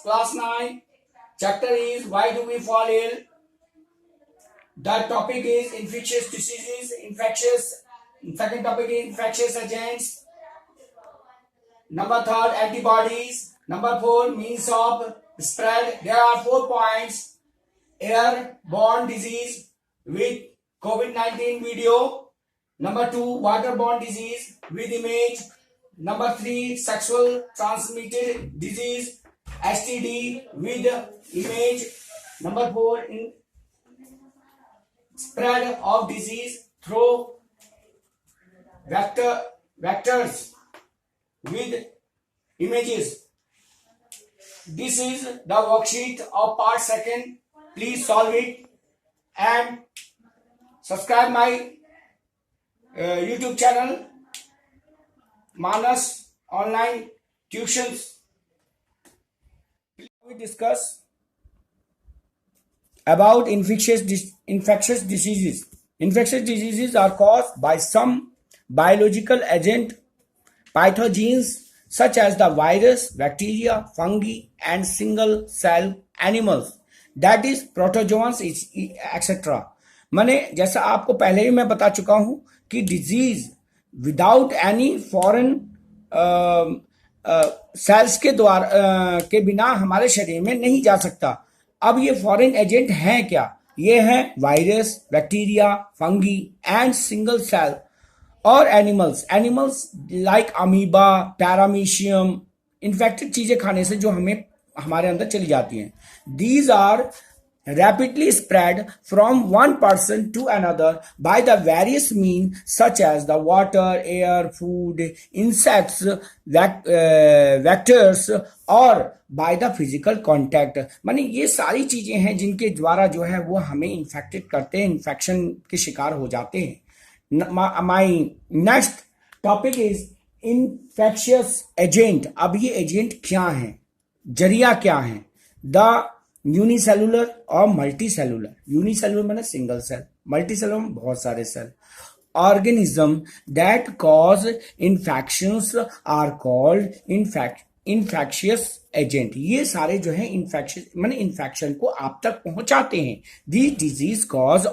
class 9. Chapter is why do we fall ill? The topic is infectious diseases, second topic is infectious agents. Number third, antibodies. Number 4, means of spread. There are 4 points. Airborne disease with COVID-19 video. Number 2, waterborne disease with image. Number 3, sexual transmitted disease, STD with image. Number 4, spread of disease through vectors with images. This is the worksheet of part 2. Please solve it and subscribe my YouTube channel Manas Online Tuitions. We discuss about infectious diseases. Infectious diseases are caused by some biological agent, pathogens such as the virus, bacteria, fungi, and single cell animals, that is protozoans etc. माने जैसा आपको पहले ही मैं बता चुका हूं कि disease without any foreign cells के द्वारा के बिना हमारे शरीर में नहीं जा सकता. अब ये फॉरेन एजेंट हैं क्या? ये हैं virus, bacteria, fungi and single cell और animals like amoeba, paramecium, infected चीजें खाने से जो हमें हमारे अंदर चली जाती हैं. These are rapidly spread from one person to another by the various means such as the water, air, food, insects, vectors or by the physical contact. माने ये सारी चीजें हैं जिनके द्वारा जो है वो हमें इन्फेक्टेड करते हैं, इन्फेक्शन के शिकार हो जाते हैं. My next topic is infectious agent. अब ये एजेंट क्या हैं, जरिया क्या हैं? द यूनिसेलुलर और मल्टीसेलुलर. यूनिसेलुलर माने सिंगल सेल, मल्टीसेलुलर में बहुत सारे cell. Organism that cause infections are called infectious agent. ये सारे जो है इन्फेक्शन माने इन्फेक्शन को आप तक पहुंचाते हैं. These disease cause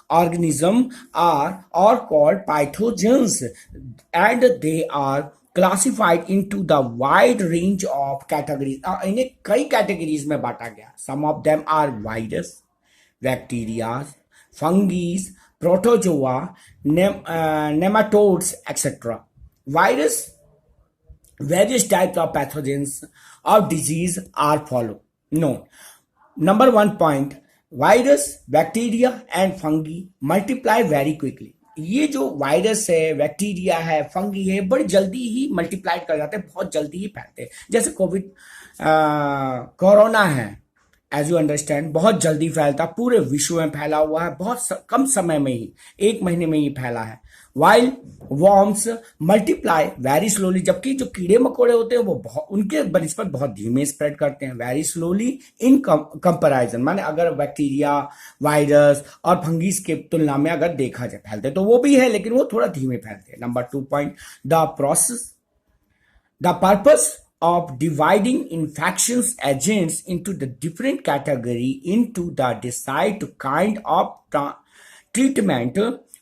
organism are or called pathogens and they are classified into the wide range of categories. इन्हें कई categories में बांटा गया. Some of them are virus, bacteria, fungi, protozoa, nematodes, etc. Virus, various types of pathogens of disease are followed. No. Number 1 point, virus, bacteria and fungi multiply very quickly. ये जो virus है, bacteria है, fungi है, बड़ी जल्दी ही multiply कर जाते हैं, बहुत जल्दी ही फैलते हैं. जैसे कोरोना है, एज यू अंडरस्टैंड, बहुत जल्दी फैलता, पूरे विश्व में फैला हुआ है, बहुत कम समय में ही, 1 महीने में ही फैला है. While worms multiply very slowly, जबकि जो कीड़े मकोड़े होते हैं वो उनके बनिस्पत बहुत धीमे स्प्रेड करते हैं. वेरी स्लोली इन कंपैरिजन, माने अगर बैक्टीरिया, वायरस और फंगीज के तुलना में अगर देखा जाए फैलते तो वो भी है, लेकिन वो थोड़ा धीमे फैलते हैं. Number 2 point, the purpose of dividing infectious agents into the different category into the decide kind of treatment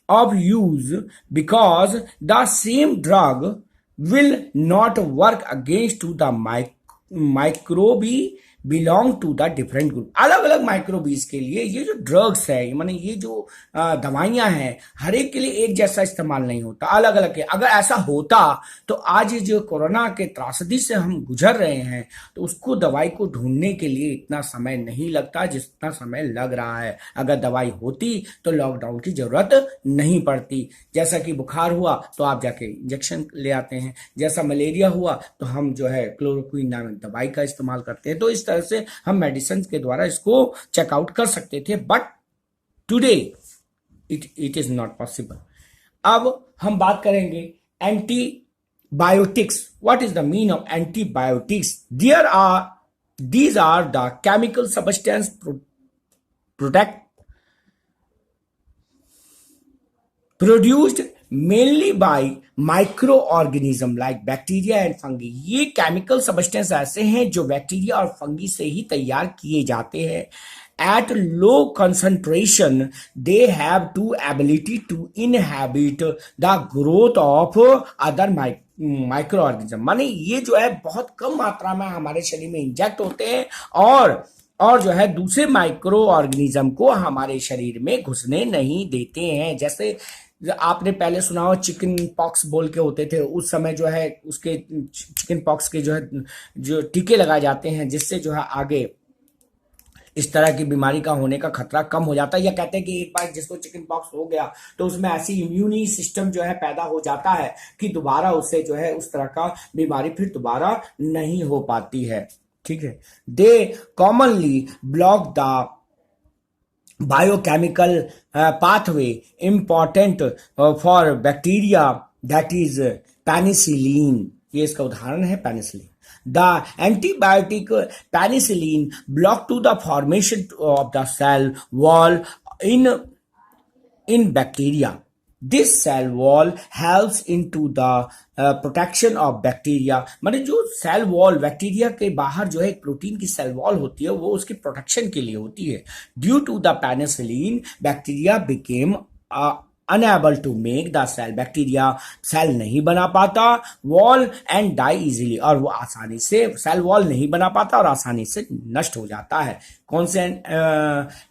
of use, because the same drug will not work against to the microbe belong to the different group. अलग अलग माइक्रोबीज के लिए ये जो drugs है, माने ये जो दवाइयां हैं, हर एक के लिए एक जैसा इस्तेमाल नहीं होता, अलग अलग के. अगर ऐसा होता तो आज जो कोरोना के त्रासदी से हम गुजर रहे हैं तो उसको दवाई को ढूंढने के लिए इतना समय नहीं लगता जितना समय लग रहा है. अगर दवाई होती तो लॉकडाउन की जरूरत नहीं पड़ती. जैसा कि बुखार हुआ तो आप जाके इंजेक्शन ले आते हैं, जैसा मलेरिया हुआ तो हम जो है क्लोरोक्विन नामक दवाई का इस्तेमाल करते हैं. तो इस से हम मेडिसिन के द्वारा इसको चेकआउट कर सकते थे, but today it is not possible. अब हम बात करेंगे antibiotics. What is the mean of antibiotics? These are the chemical substance product produced mainly by microorganism like bacteria and fungi. ये केमिकल सब्सटेंस ऐसे हैं जो बैक्टीरिया और fungi से ही तैयार किए जाते हैं। At low concentration they have to ability to inhibit the growth of other microorganism. माने ये जो है बहुत कम मात्रा में हमारे शरीर में इंजेक्ट होते हैं और जो है दूसरे माइक्रो ऑर्गेनिज्म को हमारे शरीर में घुसने नहीं देते हैं। जैसे आपने पहले सुना हो चिकन पॉक्स बोल के होते थे, उस समय जो है उसके चिकन पॉक्स के जो है जो टीके लगाए जाते हैं, जिससे जो है आगे इस तरह की बीमारी का होने का खतरा कम हो जाता है। या कहते हैं कि एक बार जिसको चिकन पॉक्स हो गया तो उसमें ऐसी इम्यूनी सिस्टम जो है पैदा हो जाता है कि दोबारा उससे जो है उस तरह का बीमारी फिर दोबारा नहीं हो पाती है। ठीक है। They commonly block the biochemical pathway important for bacteria, that is penicillin. ये इसका उदाहरण है penicillin. The antibiotic penicillin block to the formation of the cell wall in bacteria. This cell wall helps into the protection of bacteria। माने जो cell wall bacteria के बाहर जो है एक प्रोटीन की सेल वॉल होती है वो उसकी प्रोटेक्शन के लिए होती है। Due to the penicillin bacteria became unable to make the cell. Bacteria cell नहीं बना पाता वॉल एंड डाई इजीली, और वो आसानी से सेल वॉल नहीं बना पाता और आसानी से नष्ट हो जाता है। कौन से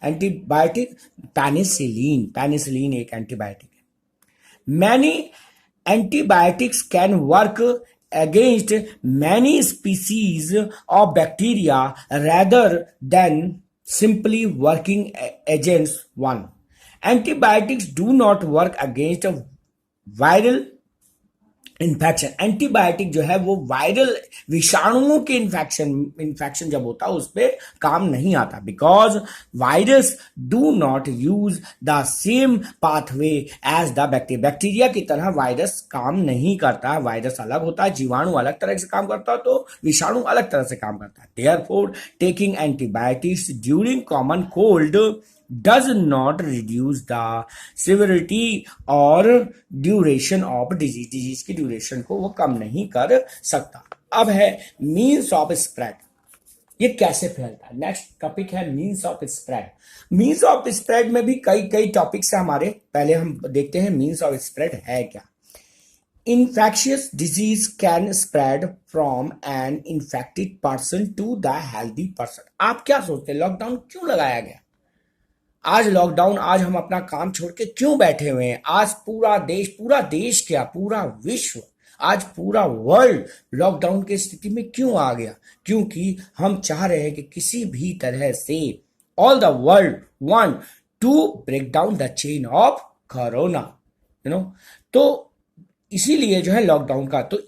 एंटीबायोटिक? पेनिसिलिन। पेनिसिलिन एक एंटीबायोटिक है। Many antibiotics can work against many species of bacteria rather than simply working against one. Antibiotics do not work against a viral infection. Antibiotic जो है वो वायरल विषाणुओं के इन्फेक्शन जब होता है उस पर काम नहीं आता, because virus do not use the same pathway as the bacteria. Bacteria की तरह वायरस काम नहीं करता। वायरस अलग होता है, जीवाणु अलग तरह से काम करता है, तो विषाणु अलग तरह से काम करता है। Therefore taking antibiotics during common cold does not reduce the severity or duration of disease। Disease की ड्यूरेशन को वो कम नहीं कर सकता। अब है मीन्स ऑफ स्प्रेड, ये कैसे फैलता है। नेक्स्ट टॉपिक है means of spread. Means of spread में भी कई टॉपिक्स है हमारे। पहले हम देखते हैं मीन्स ऑफ स्प्रेड है क्या। Infectious disease can spread from an infected person to the healthy person। आप क्या सोचते हैं लॉकडाउन क्यों लगाया गया? आज लॉकडाउन, आज हम अपना काम छोड़ के क्यों बैठे हुए हैं? आज पूरा देश क्या, पूरा विश्व, आज पूरा वर्ल्ड लॉकडाउन की स्थिति में क्यों आ गया? क्योंकि हम चाह रहे हैं कि किसी भी तरह से all the world want to break down the chain of Corona, तो इसीलिए जो है लॉकडाउन का तो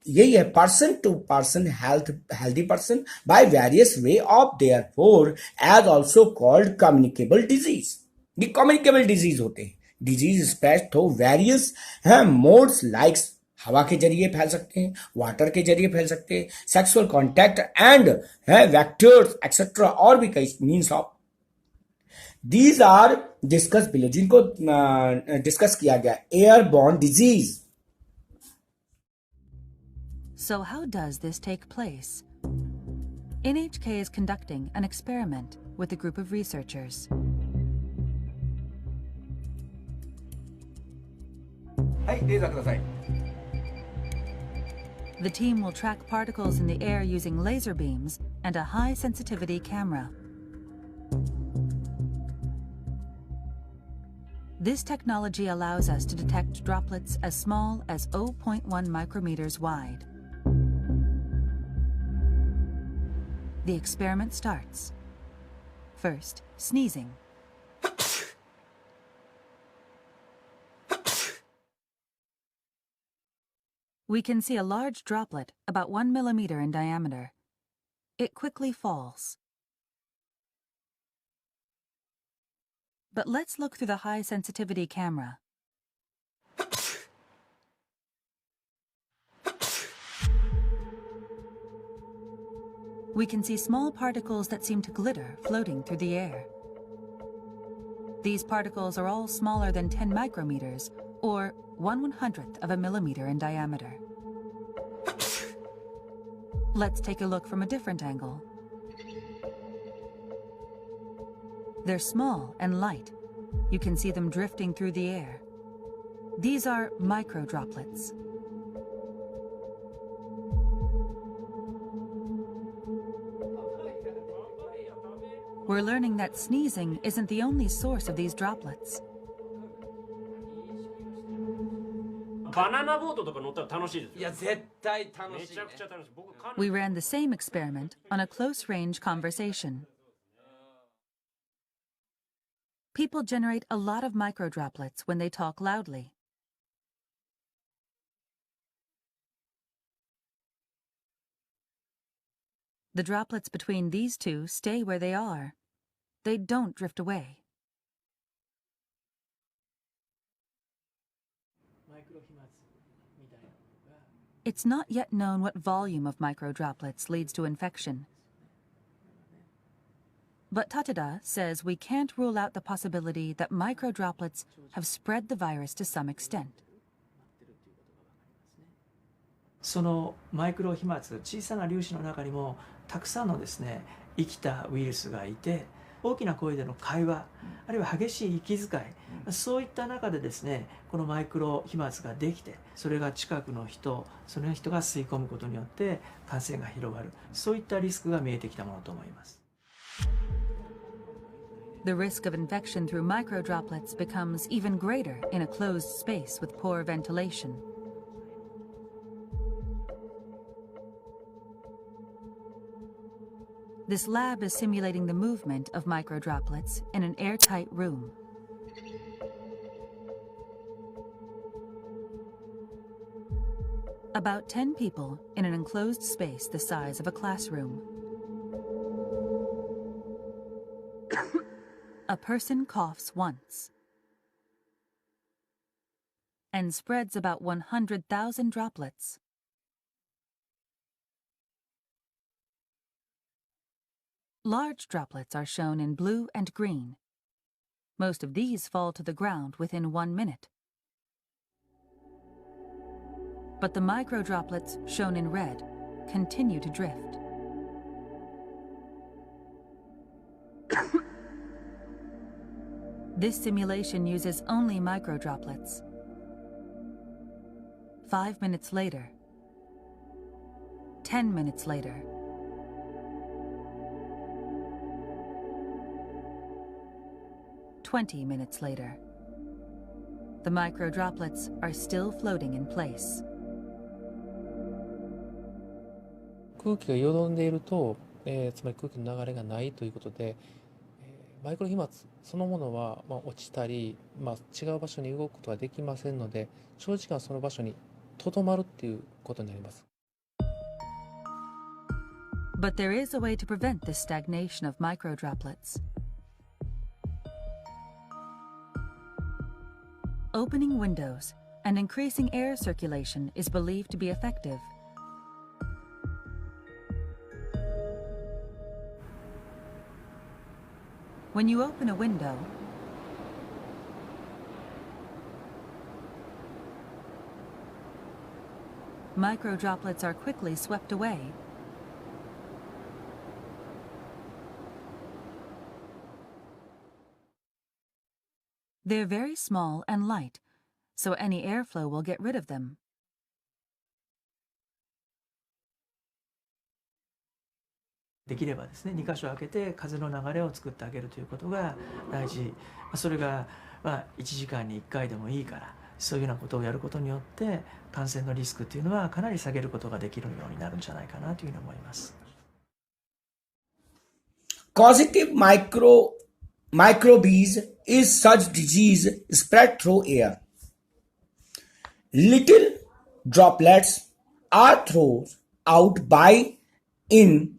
यही है, person to person healthy person by various way of their for as also called communicable disease. ये कम्युनिकेबल डिजीज होते हैं। Disease spread through various modes like हवा के जरिए फैल सकते हैं, वाटर के जरिए फैल सकते हैं, sexual contact and vectors etcetera, और भी कई means of these are discuss below, जिनको डिस्कस किया गया। Airborne disease. So how does this take place? NHK is conducting an experiment with a group of researchers. The team will track particles in the air using laser beams and a high sensitivity camera. This technology allows us to detect droplets as small as 0.1 micrometers wide. The experiment starts. First, sneezing. We can see a large droplet about 1 millimeter in diameter. It quickly falls. But let's look through the high sensitivity camera. We can see small particles that seem to glitter floating through the air. These particles are all smaller than 10 micrometers, or 1/100th of a millimeter in diameter. Let's take a look from a different angle. They're small and light. You can see them drifting through the air. These are microdroplets. We're learning that sneezing isn't the only source of these droplets. バナナボートとか乗ったら楽しいですよ。いや絶対楽しい、ね、めちゃくちゃ楽しい。僕かな We ran the same experiment on a close-range conversation. People generate a lot of microdroplets when they talk loudly. The droplets between these two stay where they are. They don't drift away. It's not yet known what volume of microdroplets leads to infection. But Tateda says we can't rule out the possibility that microdroplets have spread the virus to some extent. そのマイクロ飛沫、小さな粒子の中にもたくさんのですね、生きたウイルスがいて、大きな声での会話、あるいは激しい息遣い、そういった中でですね、このマイクロ飛沫ができて、それが近くの人、その人が吸い込むことによって感染が広がる、そういったリスクが見えてきたものと思います。The risk of infection through microdroplets becomes even greater in a closed space with poor ventilation. This lab is simulating the movement of microdroplets in an airtight room. About 10 people in an enclosed space the size of a classroom. A person coughs once and spreads about 100,000 droplets. Large droplets are shown in blue and green. Most of these fall to the ground within 1 minute. But the microdroplets, shown in red, continue to drift. This simulation uses only microdroplets. 5 minutes later, 10 minutes later, 20 minutes later, the microdroplets are still floating in place. 空気がよどんでいると、つまり空気の流れがないということで、マイクロ飛沫そのものは、落ちたり、違う場所に動くことができませんので、長時間その場所にとどまるっていうことになります。But there is a way to prevent this stagnation of microdroplets. Opening windows and increasing air circulation is believed to be effective. When you open a window, microdroplets are quickly swept away. They're very small and light, so any airflow will get rid of them. できればですね、2箇所開けて風の流れを作ってあげるということが大事。それが1時間に1回でもいいから、そういうようなことをやることによって感染のリスクというのはかなり下げることができるようになるんじゃないかなというふうに思います。Causative microbes is such disease spread through air. Little droplets are thrown out by in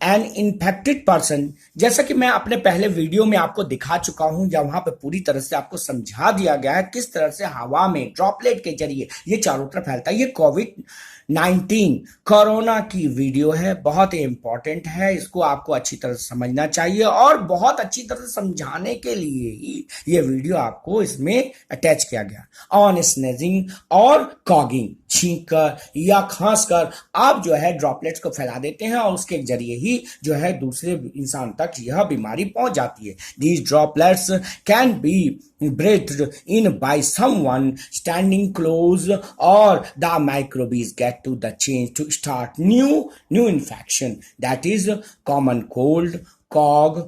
an infected person, जैसा कि मैं अपने पहले video में आपको दिखा चुका हूं, जब वहां पे पूरी तरह से आपको समझा दिया गया है किस तरह से हवा में ड्रॉपलेट के जरिए ये चारों तरफ फैलता है। ये कोविड-19 कोरोना की वीडियो है, बहुत ही इंपॉर्टेंट है, इसको आपको अच्छी तरह से समझना चाहिए और बहुत अच्छी तरह से समझाने के लिए ही ये वीडियो आपको इसमें अटैच किया गया। ऑन स्नेजिंग और कॉगिंग, छींक कर या खांस कर आप जो है ड्रॉपलेट्स को फैला देते हैं और उसके जरिए ही जो है दूसरे इंसान तक यह बीमारी पहुंच जाती है। These droplets can be breathed in by someone standing close, or the microbes get to the change to start new infection, that is common cold, cog,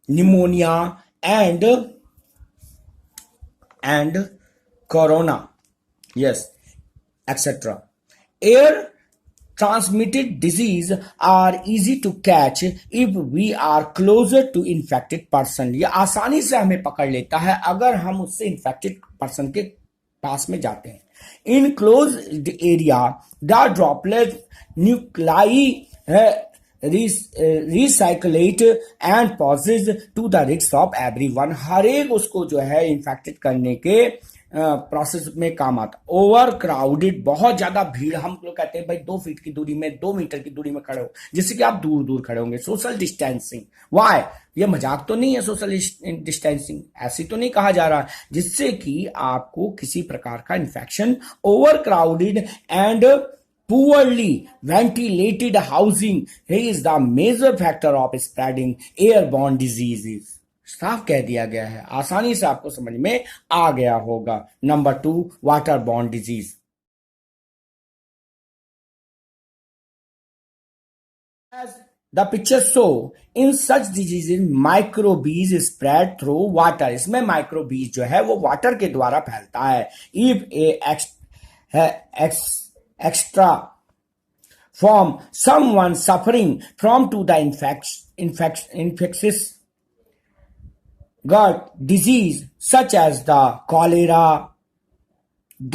pneumonia and corona, yes, etc. Air transmitted disease are easy to catch if we are closer to infected person. ये आसानी से हमें पकड़ लेता है अगर हम उससे infected person के पास में जाते हैं. In closed area, the droplet nuclei recyclate and poses to the risk of everyone. हर एक उसको जो है infected करने के प्रोसेस में काम आता। ओवर क्राउडेड, बहुत ज्यादा भीड़, हम लोग कहते हैं भाई 2 फीट की दूरी में, 2 मीटर की दूरी में खड़े हो, जिससे कि आप दूर दूर खड़े होंगे। सोशल डिस्टेंसिंग, वाई, ये मजाक तो नहीं है, सोशल डिस्टेंसिंग ऐसी तो नहीं कहा जा रहा, जिससे कि आपको किसी प्रकार का infection. Over crowded and poorly ventilated housing is the major factor of spreading airborne diseases. साफ कह दिया गया है, आसानी से आपको समझ में आ गया होगा। Number 2, water borne disease. As the picture show, in such diseases microbes spread through water. इसमें माइक्रोबीज जो है वो वाटर के द्वारा फैलता है। If a extra from someone suffering from to the infectious gut disease such as the cholera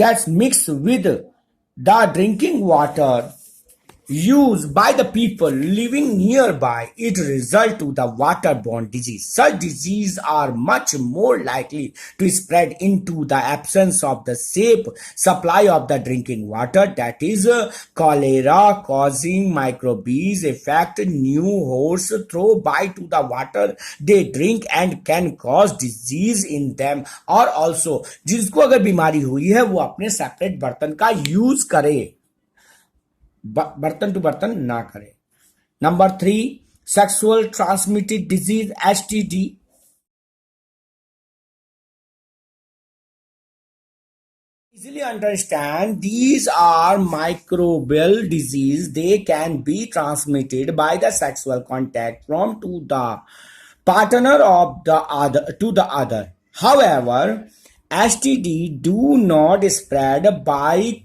gets mixed with the drinking water used by the people living nearby, it results to the waterborne disease. Such diseases are much more likely to spread into the absence of the safe supply of the drinking water, that is cholera causing microbes affect new hosts through by to the water they drink and can cause disease in them. और also जिसको अगर बीमारी हुई है वो अपने separate बर्तन का यूज करे, बर्तन टू बर्तन ना करें। Number 3, sexual transmitted disease, STD। Easily understand, these are microbial disease. They can be transmitted by the sexual contact from to the partner of the other to the other. However, STD do not spread by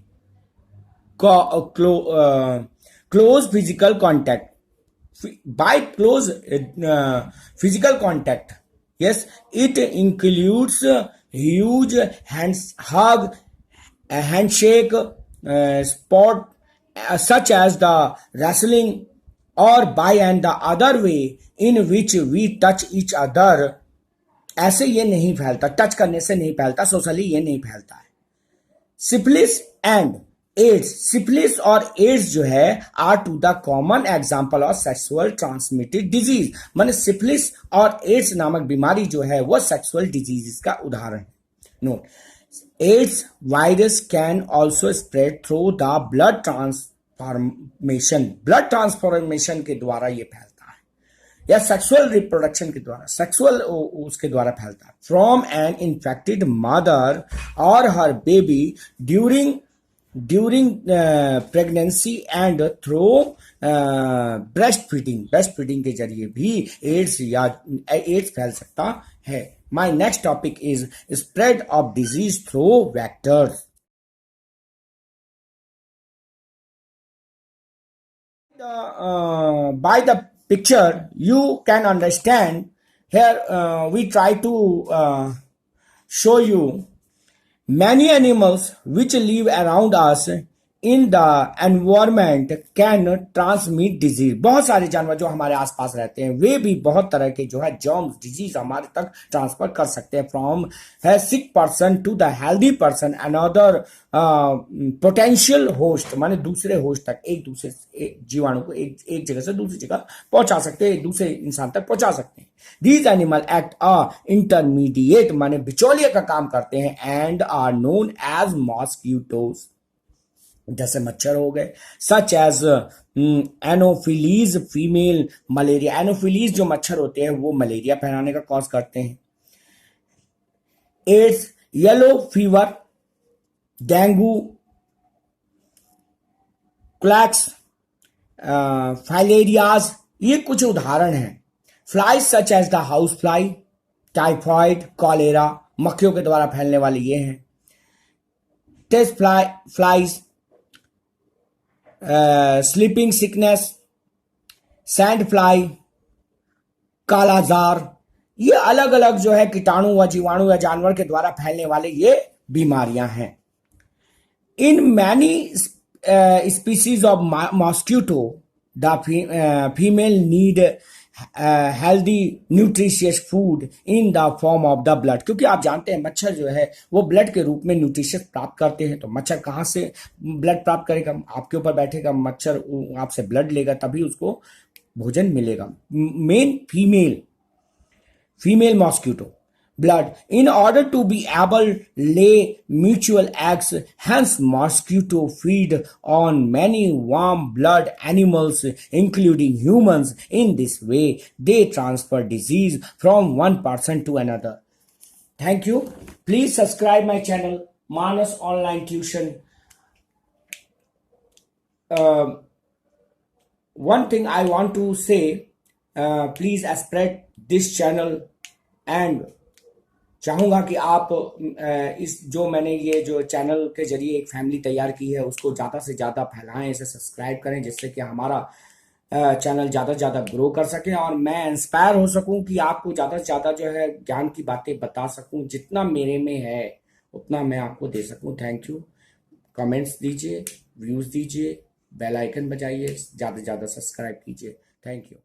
close physical contact. By close physical contact, yes, it includes huge hug, handshake, sport such as the wrestling or by and the other way in which we touch each other. ऐसे ये नहीं फैलता, touch करने से नहीं फैलता, socially ये नहीं फैलता है। सिफिलिस एंड एड्स, सिफिलिस और एड्स जो है are two the common example of sexual transmitted disease. माने सिफिलिस और एड्स नामक बीमारी जो है वो सेक्सुअल डिजीज का उदाहरण है। Note, AIDS virus can also spread through the blood transformation, blood transformation के द्वारा ये फैलता है, या सेक्सुअल रिप्रोडक्शन के द्वारा, सेक्सुअल उसके द्वारा फैलता है। फ्रॉम एन इन्फेक्टेड मदर और हर baby during pregnancy and through breastfeeding के जरिए भी एड्स फैल सकता है। My next topic is spread of disease through vectors. By the picture you can understand here, we try to show you many animals which live around us in the environment can transmit disease. बहुत सारे जानवर जो हमारे आसपास रहते हैं वे भी बहुत तरह के जो है जर्म्स डिजीज हमारे तक ट्रांसफर कर सकते हैं फ्रॉम है sick person to the healthy person another potential host, माने दूसरे होस्ट तक एक दूसरे जीवाणु को एक जगह से दूसरी जगह पहुंचा सकते हैं, दूसरे इंसान तक पहुंचा सकते हैं। दीज एनिमल एक्ट इंटरमीडिएट माने बिचौलिया का काम करते हैं and are known as mosquitoes, जैसे मच्छर हो गए, such as anopheles female malaria. Anopheles जो मच्छर होते हैं वो मलेरिया फैलाने का कॉज करते हैं। एड्स, येलो फीवर, डेंगू, क्लैक्स, फाइलेरियाज, ये कुछ उदाहरण हैं। Flies such as the house fly, typhoid, cholera, मक्खियों के द्वारा फैलने वाले ये हैं। Tsetse flies, sleeping sickness, sand fly, kala azar, ये अलग अलग जो है कीटाणु व जीवाणु या जानवर के द्वारा फैलने वाले ये बीमारियां हैं। In many species of mosquito, the female need healthy nutritious food in the form of the blood। क्योंकि आप जानते हैं मच्छर जो है वो ब्लड के रूप में न्यूट्रिशियस प्राप्त करते हैं। तो मच्छर कहाँ से ब्लड प्राप्त करेगा? आपके ऊपर बैठेगा मच्छर, आपसे ब्लड लेगा तभी उसको भोजन मिलेगा। Main female mosquito blood in order to be able lay mutual eggs, hence mosquito feed on many warm blood animals including humans. In this way they transfer disease from one person to another. Thank you. Please subscribe my channel Manas Online Tuition. One thing I want to say, please spread this channel and चाहूंगा कि आप इस जो मैंने ये जो channel के जरिए एक फैमिली तैयार की है उसको ज़्यादा से ज़्यादा फैलाएं, इसे सब्सक्राइब करें जिससे कि हमारा चैनल ज़्यादा से ज़्यादा ग्रो कर सके और मैं इंस्पायर हो सकूं कि आपको ज़्यादा से ज़्यादा जो है ज्ञान की बातें बता सकूं। जितना मेरे में है उतना मैं आपको दे सकूं। Thank you. कमेंट्स दीजिए, व्यूज़ दीजिए, बेल आइकन बजाइए, ज़्यादा से ज़्यादा सब्सक्राइब कीजिए। Thank you.